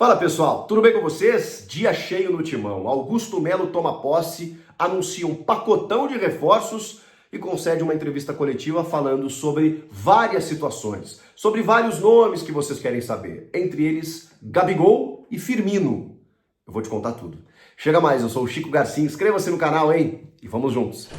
Fala pessoal, tudo bem com vocês? Dia cheio no Timão. Augusto Melo toma posse, anuncia um pacotão de reforços e concede uma entrevista coletiva falando sobre várias situações, sobre vários nomes que vocês querem saber, entre eles Gabigol e Firmino. Eu vou te contar tudo. Chega mais, eu sou o Chico Garcia, inscreva-se no canal, hein? E vamos juntos.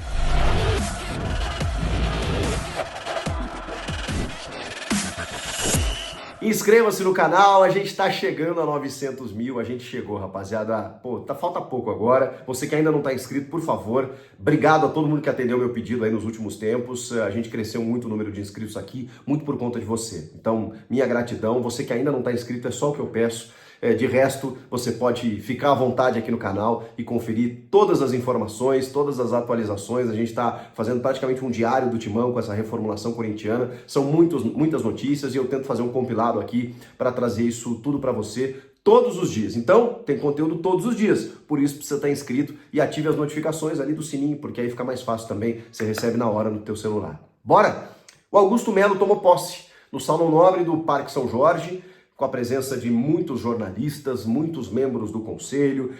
Inscreva-se no canal, a gente tá chegando a 900 mil, a gente chegou, rapaziada. Pô, falta pouco agora. Você que ainda não tá inscrito, por favor, obrigado a todo mundo que atendeu meu pedido aí nos últimos tempos. A gente cresceu muito o número de inscritos aqui, muito por conta de você. Então, minha gratidão. Você que ainda não tá inscrito, é só o que eu peço. De resto, você pode ficar à vontade aqui no canal e conferir todas as informações, todas as atualizações. A gente está fazendo praticamente um diário do Timão com essa reformulação corintiana. São muitas notícias e eu tento fazer um compilado aqui para trazer isso tudo para você todos os dias. Então, tem conteúdo todos os dias. Por isso, precisa estar inscrito e ative as notificações ali do sininho, porque aí fica mais fácil também. Você recebe na hora no teu celular. Bora? O Augusto Melo tomou posse no Salão Nobre do Parque São Jorge, com a presença de muitos jornalistas, muitos membros do conselho,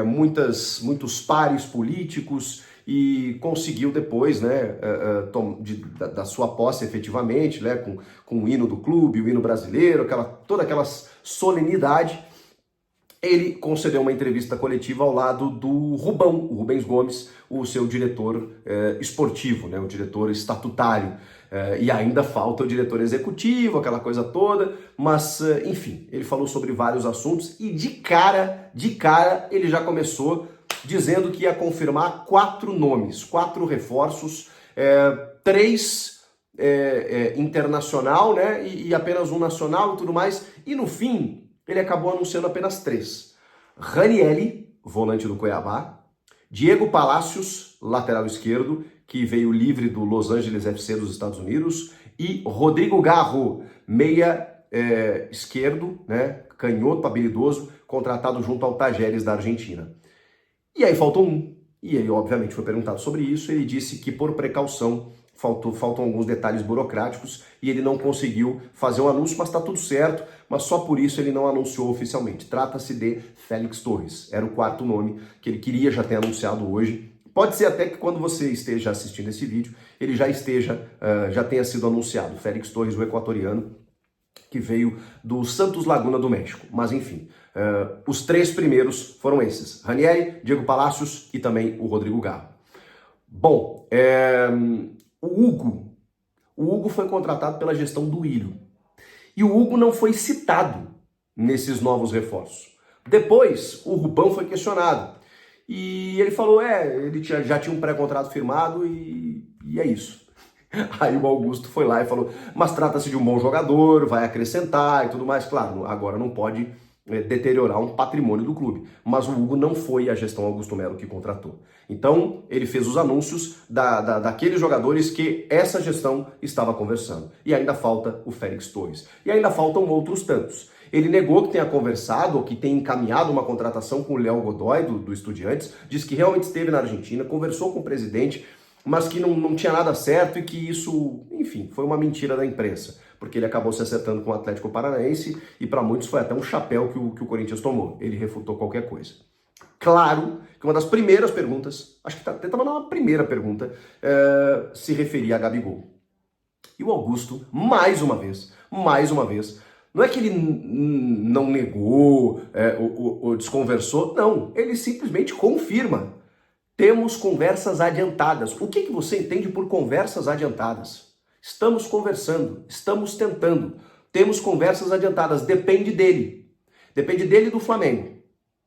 muitos pares políticos, e conseguiu depois, né, da sua posse efetivamente, né, com o hino do clube, o hino brasileiro, toda aquela solenidade, ele concedeu uma entrevista coletiva ao lado do Rubão, o Rubens Gomes, o seu diretor esportivo, né, o diretor estatutário. E ainda falta o diretor executivo, aquela coisa toda, mas enfim, ele falou sobre vários assuntos e de cara, ele já começou dizendo que ia confirmar 4 nomes, 4 reforços, 3 internacional, né, e apenas um nacional e tudo mais, e no fim ele acabou anunciando apenas 3. Ranieri, volante do Cuiabá, Diego Palacios, lateral esquerdo, que veio livre do Los Angeles FC dos Estados Unidos, e Rodrigo Garro, meia esquerdo, né, canhoto habilidoso, contratado junto ao Tajeres da Argentina. E aí faltou um, e ele obviamente foi perguntado sobre isso, ele disse que por precaução faltam alguns detalhes burocráticos e ele não conseguiu fazer um anúncio, mas está tudo certo, mas só por isso ele não anunciou oficialmente. Trata-se de Félix Torres, era o 4º nome que ele queria já ter anunciado hoje. Pode ser até que quando você esteja assistindo esse vídeo, ele já tenha sido anunciado. Félix Torres, o equatoriano, que veio do Santos Laguna do México. Mas enfim, os 3 primeiros foram esses: Ranieri, Diego Palacios e também o Rodrigo Garro. Bom, o Hugo foi contratado pela gestão do Ilho. E o Hugo não foi citado nesses novos reforços. Depois, o Rubão foi questionado. E ele falou, ele já tinha um pré-contrato firmado e é isso. Aí o Augusto foi lá e falou, mas trata-se de um bom jogador, vai acrescentar e tudo mais. Claro, agora não pode deteriorar um patrimônio do clube. Mas o Hugo não foi a gestão Augusto Melo que contratou. Então, ele fez os anúncios daqueles jogadores que essa gestão estava conversando. E ainda falta o Félix Torres. E ainda faltam outros tantos. Ele negou que tenha conversado ou que tenha encaminhado uma contratação com o Léo Godoy, do Estudiantes, disse que realmente esteve na Argentina, conversou com o presidente, mas que não tinha nada certo e que isso, enfim, foi uma mentira da imprensa, porque ele acabou se acertando com o Atlético Paranaense e para muitos foi até um chapéu que o Corinthians tomou. Ele refutou qualquer coisa. Claro que uma das primeiras perguntas, acho que até estava na primeira pergunta, se referia a Gabigol. E o Augusto, mais uma vez, não é que ele não negou ou desconversou, não, ele simplesmente confirma. Temos conversas adiantadas. O que você entende por conversas adiantadas? Estamos conversando, estamos tentando, temos conversas adiantadas, depende dele e do Flamengo.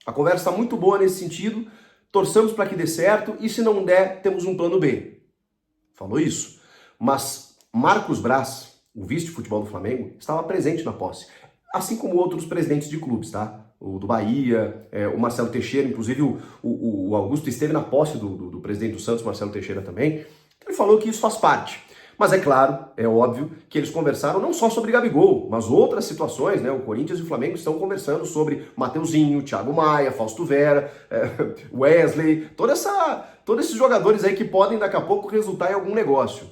A conversa está muito boa nesse sentido, torçamos para que dê certo e se não der, temos um plano B. Falou isso. Mas Marcos Braz, o vice de futebol do Flamengo, estava presente na posse, assim como outros presidentes de clubes, tá? O do Bahia, o Marcelo Teixeira, inclusive o Augusto esteve na posse do presidente do Santos, Marcelo Teixeira também. Ele falou que isso faz parte. Mas é claro, é óbvio que eles conversaram não só sobre Gabigol, mas outras situações, né? O Corinthians e o Flamengo estão conversando sobre Mateuzinho, Thiago Maia, Fausto Vera, Wesley, todos esses jogadores aí que podem daqui a pouco resultar em algum negócio.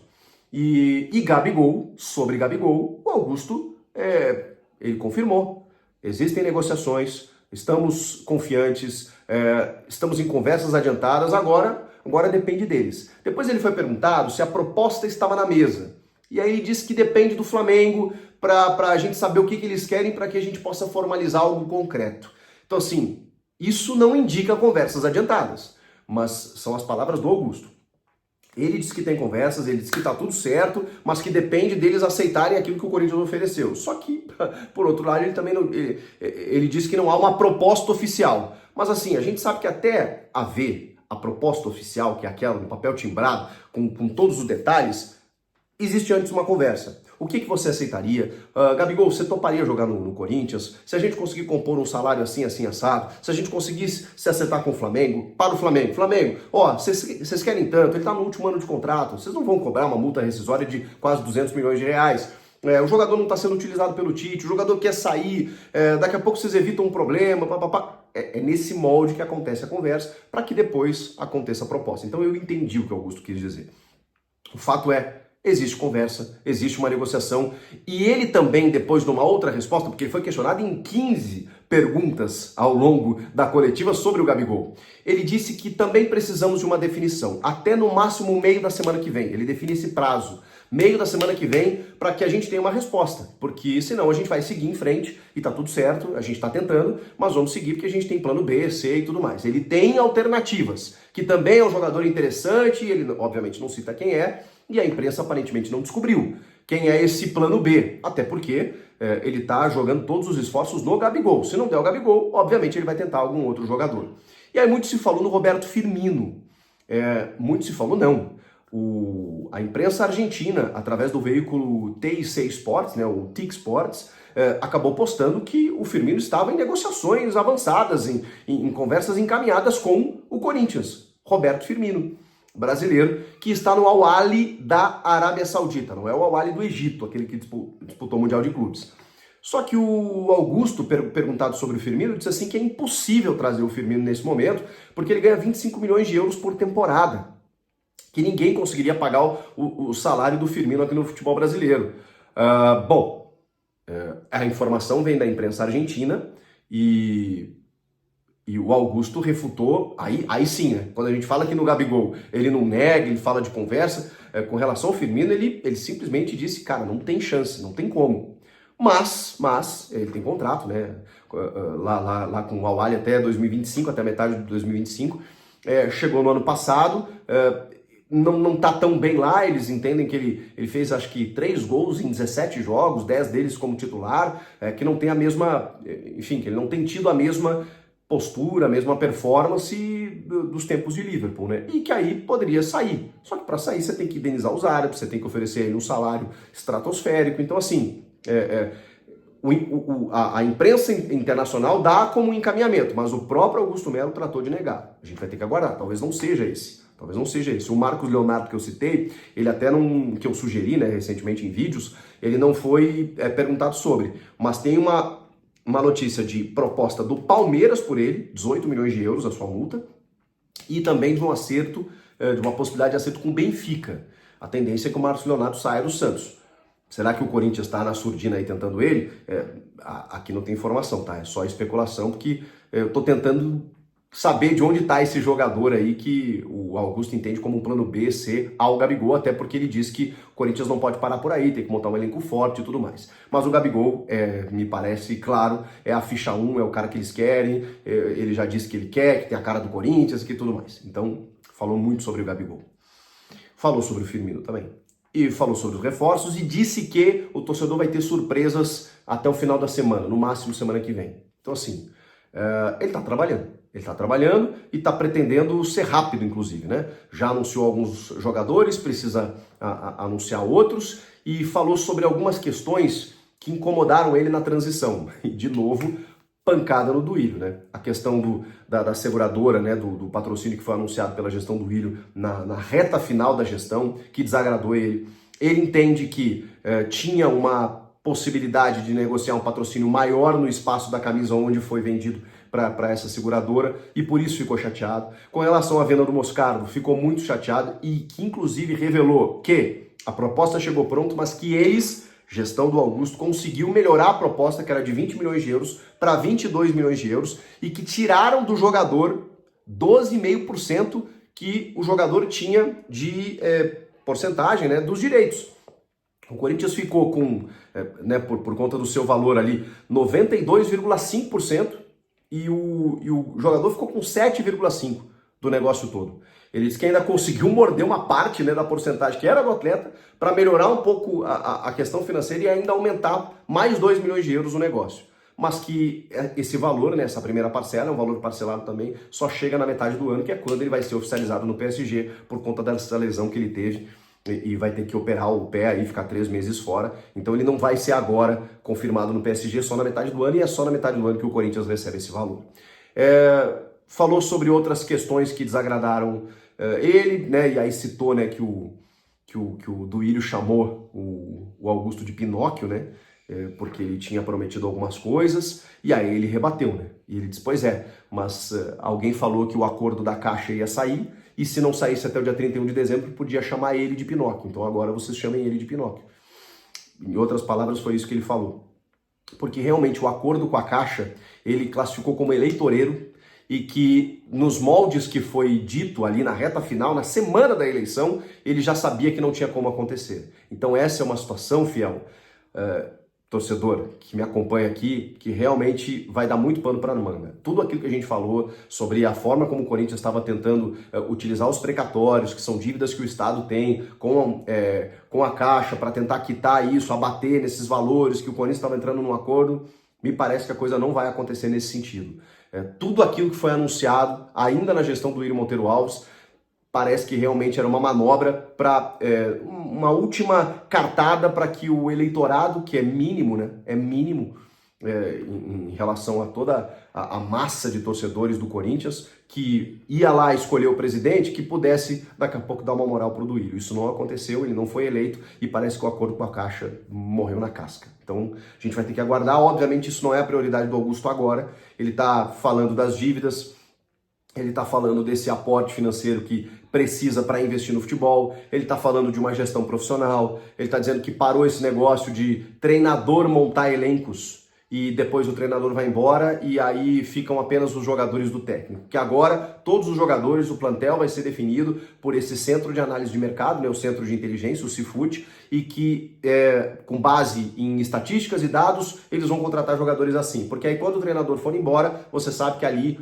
E Gabigol, sobre Gabigol, o Augusto, ele confirmou. existem negociações, estamos confiantes, estamos em conversas adiantadas, agora depende deles. Depois ele foi perguntado se a proposta estava na mesa. E aí ele disse que depende do Flamengo para a gente saber o que eles querem para que a gente possa formalizar algo concreto. Então assim, isso não indica conversas adiantadas, mas são as palavras do Augusto. Ele disse que tem conversas, ele disse que está tudo certo, mas que depende deles aceitarem aquilo que o Corinthians ofereceu. Só que, por outro lado, ele também não, ele disse que não há uma proposta oficial. Mas assim, a gente sabe que até haver a proposta oficial, que é aquela no papel timbrado, com todos os detalhes, existe antes uma conversa. O que você aceitaria? Gabigol, você toparia jogar no Corinthians? Se a gente conseguir compor um salário assim, assim, assado, se a gente conseguisse se acertar com o Flamengo, para o Flamengo, vocês querem tanto, ele está no último ano de contrato, vocês não vão cobrar uma multa rescisória de quase 200 milhões de reais. O jogador não está sendo utilizado pelo Tite, o jogador quer sair, daqui a pouco vocês evitam um problema, papapá. É nesse molde que acontece a conversa, para que depois aconteça a proposta. Então eu entendi o que o Augusto quis dizer. O fato é, existe conversa, existe uma negociação, e ele também, depois numa outra resposta, porque ele foi questionado em 15 perguntas ao longo da coletiva sobre o Gabigol, ele disse que também precisamos de uma definição, até no máximo meio da semana que vem. Ele define esse prazo, meio da semana que vem, para que a gente tenha uma resposta, porque senão a gente vai seguir em frente e tá tudo certo, a gente tá tentando, mas vamos seguir porque a gente tem plano B, C e tudo mais. Ele tem alternativas, que também é um jogador interessante, ele obviamente não cita quem é, e a imprensa aparentemente não descobriu quem é esse plano B, até porque ele está jogando todos os esforços no Gabigol. Se não der o Gabigol, obviamente ele vai tentar algum outro jogador. E aí muito se falou no Roberto Firmino. Muito se falou não. A imprensa argentina, através do veículo TIC Sports, né, o TIC Sports, acabou postando que o Firmino estava em negociações avançadas, em conversas encaminhadas com o Corinthians. Roberto Firmino, brasileiro, que está no Al-Ahly da Arábia Saudita, não é o Al-Ahly do Egito, aquele que disputou o Mundial de Clubes. Só que o Augusto, perguntado sobre o Firmino, disse assim que é impossível trazer o Firmino nesse momento, porque ele ganha 25 milhões de euros por temporada, que ninguém conseguiria pagar o salário do Firmino aqui no futebol brasileiro. A informação vem da imprensa argentina e o Augusto refutou, aí sim, né? Quando a gente fala que no Gabigol ele não nega, ele fala de conversa, com relação ao Firmino, ele simplesmente disse, cara, não tem chance, não tem como. Mas ele tem contrato, né? Lá com o Al-Ahly até 2025, até metade de 2025, chegou no ano passado, não tá tão bem lá, eles entendem que ele fez acho que 3 gols em 17 jogos, 10 deles como titular, que não tem a mesma, enfim, que ele não tem tido a mesma postura, a mesma performance dos tempos de Liverpool, né? E que aí poderia sair. Só que para sair você tem que indenizar os árabes, você tem que oferecer ele um salário estratosférico. Então assim, a imprensa internacional dá como um encaminhamento, mas o próprio Augusto Melo tratou de negar. A gente vai ter que aguardar, talvez não seja esse. Talvez não seja esse. O Marcos Leonardo que eu citei, ele até não, que eu sugeri, né, recentemente em vídeos, ele não foi perguntado sobre, mas tem uma notícia de proposta do Palmeiras por ele, 18 milhões de euros a sua multa, e também de um acerto, de uma possibilidade de acerto com o Benfica. A tendência é que o Marcos Leonardo saia do Santos. Será que o Corinthians está na surdina aí tentando ele? Aqui não tem informação, tá? É só especulação, porque eu estou tentando saber de onde está esse jogador aí que o Augusto entende como um plano B, C ao Gabigol, até porque ele diz que o Corinthians não pode parar por aí, tem que montar um elenco forte e tudo mais. Mas o Gabigol, me parece claro, é a ficha 1, é o cara que eles querem, ele já disse que ele quer, que tem a cara do Corinthians e tudo mais. Então, falou muito sobre o Gabigol. Falou sobre o Firmino também. E falou sobre os reforços e disse que o torcedor vai ter surpresas até o final da semana, no máximo semana que vem. Então assim, ele está trabalhando. Ele está trabalhando e está pretendendo ser rápido, inclusive, né? Já anunciou alguns jogadores, precisa anunciar outros e falou sobre algumas questões que incomodaram ele na transição. E, de novo, pancada no Duílio, né? A questão da seguradora, né? Do patrocínio que foi anunciado pela gestão do Duílio na reta final da gestão, que desagradou ele. Ele entende que tinha uma possibilidade de negociar um patrocínio maior no espaço da camisa onde foi vendido para essa seguradora e por isso ficou chateado. Com relação à venda do Moscardo, ficou muito chateado e que inclusive revelou que a proposta chegou pronto, mas que eles gestão do Augusto conseguiu melhorar a proposta, que era de 20 milhões de euros, para 22 milhões de euros, e que tiraram do jogador 12,5% que o jogador tinha de porcentagem, né, dos direitos. O Corinthians ficou com, né, por conta do seu valor ali, 92,5%, e o jogador ficou com 7,5% do negócio todo. Ele disse que ainda conseguiu morder uma parte, né, da porcentagem que era do atleta para melhorar um pouco a questão financeira e ainda aumentar mais 2 milhões de euros o negócio. Mas que esse valor, né, essa primeira parcela, é um valor parcelado também, só chega na metade do ano, que é quando ele vai ser oficializado no PSG por conta dessa lesão que ele teve e vai ter que operar o pé aí, ficar 3 meses fora. Então ele não vai ser agora confirmado no PSG só na metade do ano, e é só na metade do ano que o Corinthians recebe esse valor. Falou sobre outras questões que desagradaram ele, né, e aí citou, né, que o Duílio chamou o Augusto de Pinóquio, né, porque ele tinha prometido algumas coisas, e aí ele rebateu, né, e ele disse, pois é, mas alguém falou que o acordo da Caixa ia sair, e se não saísse até o dia 31 de dezembro, podia chamar ele de Pinóquio, então agora vocês chamem ele de Pinóquio. Em outras palavras, foi isso que ele falou. Porque realmente o acordo com a Caixa, ele classificou como eleitoreiro, e que nos moldes que foi dito ali na reta final, na semana da eleição, ele já sabia que não tinha como acontecer. Então essa é uma situação, fiel, torcedor que me acompanha aqui, que realmente vai dar muito pano para manga. Tudo aquilo que a gente falou sobre a forma como o Corinthians estava tentando utilizar os precatórios, que são dívidas que o Estado tem com a Caixa para tentar quitar isso, abater nesses valores, que o Corinthians estava entrando num acordo, me parece que a coisa não vai acontecer nesse sentido. Tudo aquilo que foi anunciado, ainda na gestão do Írio Monteiro Alves, parece que realmente era uma manobra para uma última cartada para que o eleitorado, que é mínimo, né, em relação a toda a massa de torcedores do Corinthians, que ia lá escolher o presidente, que pudesse daqui a pouco dar uma moral para o Duílio. Isso não aconteceu, ele não foi eleito e parece que o acordo com a Caixa morreu na casca. Então a gente vai ter que aguardar. Obviamente isso não é a prioridade do Augusto agora. Ele está falando das dívidas, ele está falando desse aporte financeiro que precisa para investir no futebol, ele está falando de uma gestão profissional, ele está dizendo que parou esse negócio de treinador montar elencos e depois o treinador vai embora e aí ficam apenas os jogadores do técnico. Que agora todos os jogadores, o plantel vai ser definido por esse centro de análise de mercado, né, o centro de inteligência, o Cifut, e que com base em estatísticas e dados eles vão contratar jogadores assim. Porque aí quando o treinador for embora, você sabe que ali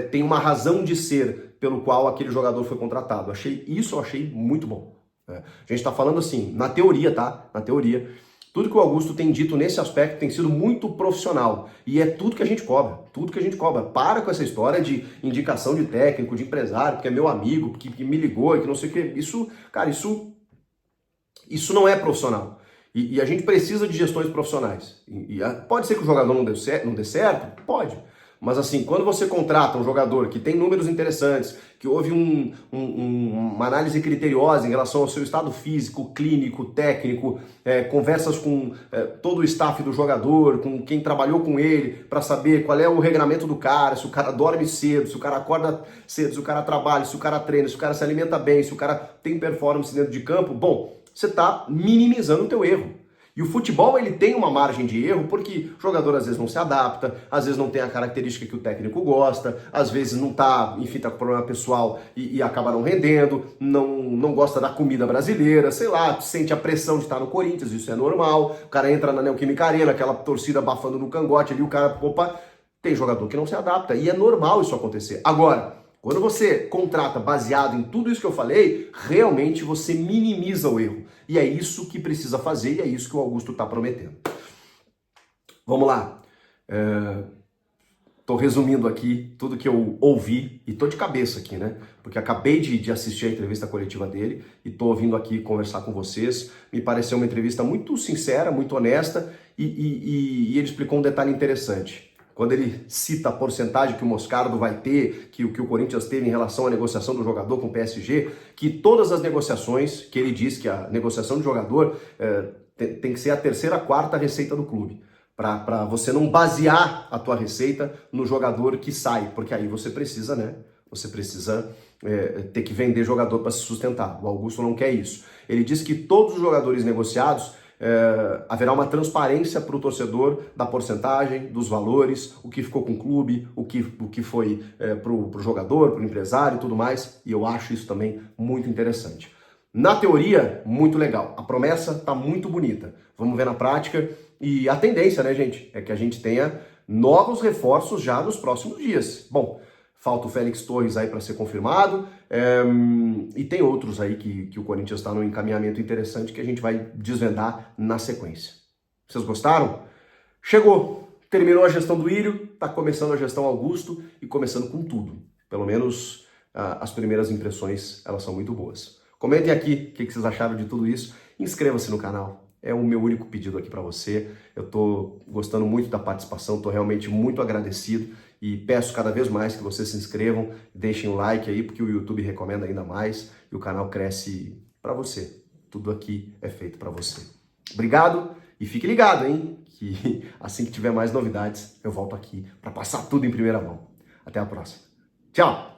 tem uma razão de ser pelo qual aquele jogador foi contratado. Eu achei muito bom. A gente está falando assim, na teoria, tá? Na teoria. Tudo que o Augusto tem dito nesse aspecto tem sido muito profissional. E é tudo que a gente cobra. Tudo que a gente cobra. Para com essa história de indicação de técnico, de empresário, porque é meu amigo, que me ligou e que não sei o que. Isso, cara, isso não é profissional. E a gente precisa de gestões profissionais. Pode ser que o jogador não dê certo? Pode. Mas assim, quando você contrata um jogador que tem números interessantes, que houve uma análise criteriosa em relação ao seu estado físico, clínico, técnico, conversas com todo o staff do jogador, com quem trabalhou com ele, para saber qual é o regramento do cara, se o cara dorme cedo, se o cara acorda cedo, se o cara trabalha, se o cara treina, se o cara se alimenta bem, se o cara tem performance dentro de campo, bom, você está minimizando o teu erro. E o futebol, ele tem uma margem de erro porque o jogador às vezes não se adapta, às vezes não tem a característica que o técnico gosta, às vezes não tá, enfim, tá com problema pessoal e acaba não rendendo, não gosta da comida brasileira, sei lá, sente a pressão de estar no Corinthians, isso é normal. O cara entra na Neoquímica Arena, aquela torcida abafando no cangote ali, o cara, opa, tem jogador que não se adapta e é normal isso acontecer. Agora, quando você contrata baseado em tudo isso que eu falei, realmente você minimiza o erro. E é isso que precisa fazer e é isso que o Augusto está prometendo. Vamos lá. Estou resumindo aqui tudo que eu ouvi e estou de cabeça aqui, né? Porque acabei de assistir a entrevista coletiva dele e estou vindo aqui conversar com vocês. Me pareceu uma entrevista muito sincera, muito honesta e ele explicou um detalhe interessante. Quando ele cita a porcentagem que o Moscardo vai ter, que o Corinthians teve em relação à negociação do jogador com o PSG, que todas as negociações, que ele diz que a negociação de jogador tem que ser a terceira, quarta receita do clube, para você não basear a tua receita no jogador que sai, porque aí você precisa, né? Você precisa ter que vender jogador para se sustentar. O Augusto não quer isso. Ele diz que todos os jogadores negociados haverá uma transparência para o torcedor da porcentagem, dos valores, o que ficou com o clube, o que foi para o jogador, para o empresário e tudo mais, e eu acho isso também muito interessante. Na teoria, muito legal. A promessa está muito bonita. Vamos ver na prática. E a tendência, né, gente, é que a gente tenha novos reforços já nos próximos dias. Bom, falta o Félix Torres aí para ser confirmado. E tem outros aí que o Corinthians está num encaminhamento interessante que a gente vai desvendar na sequência. Vocês gostaram? Chegou! Terminou a gestão do Írio, está começando a gestão Augusto e começando com tudo. Pelo menos as primeiras impressões, elas são muito boas. Comentem aqui o que vocês acharam de tudo isso. Inscreva-se no canal. É o meu único pedido aqui para você. Eu estou gostando muito da participação, estou realmente muito agradecido e peço cada vez mais que vocês se inscrevam, deixem o like aí, porque o YouTube recomenda ainda mais e o canal cresce para você. Tudo aqui é feito para você. Obrigado e fique ligado, hein? Que assim que tiver mais novidades, eu volto aqui para passar tudo em primeira mão. Até a próxima. Tchau!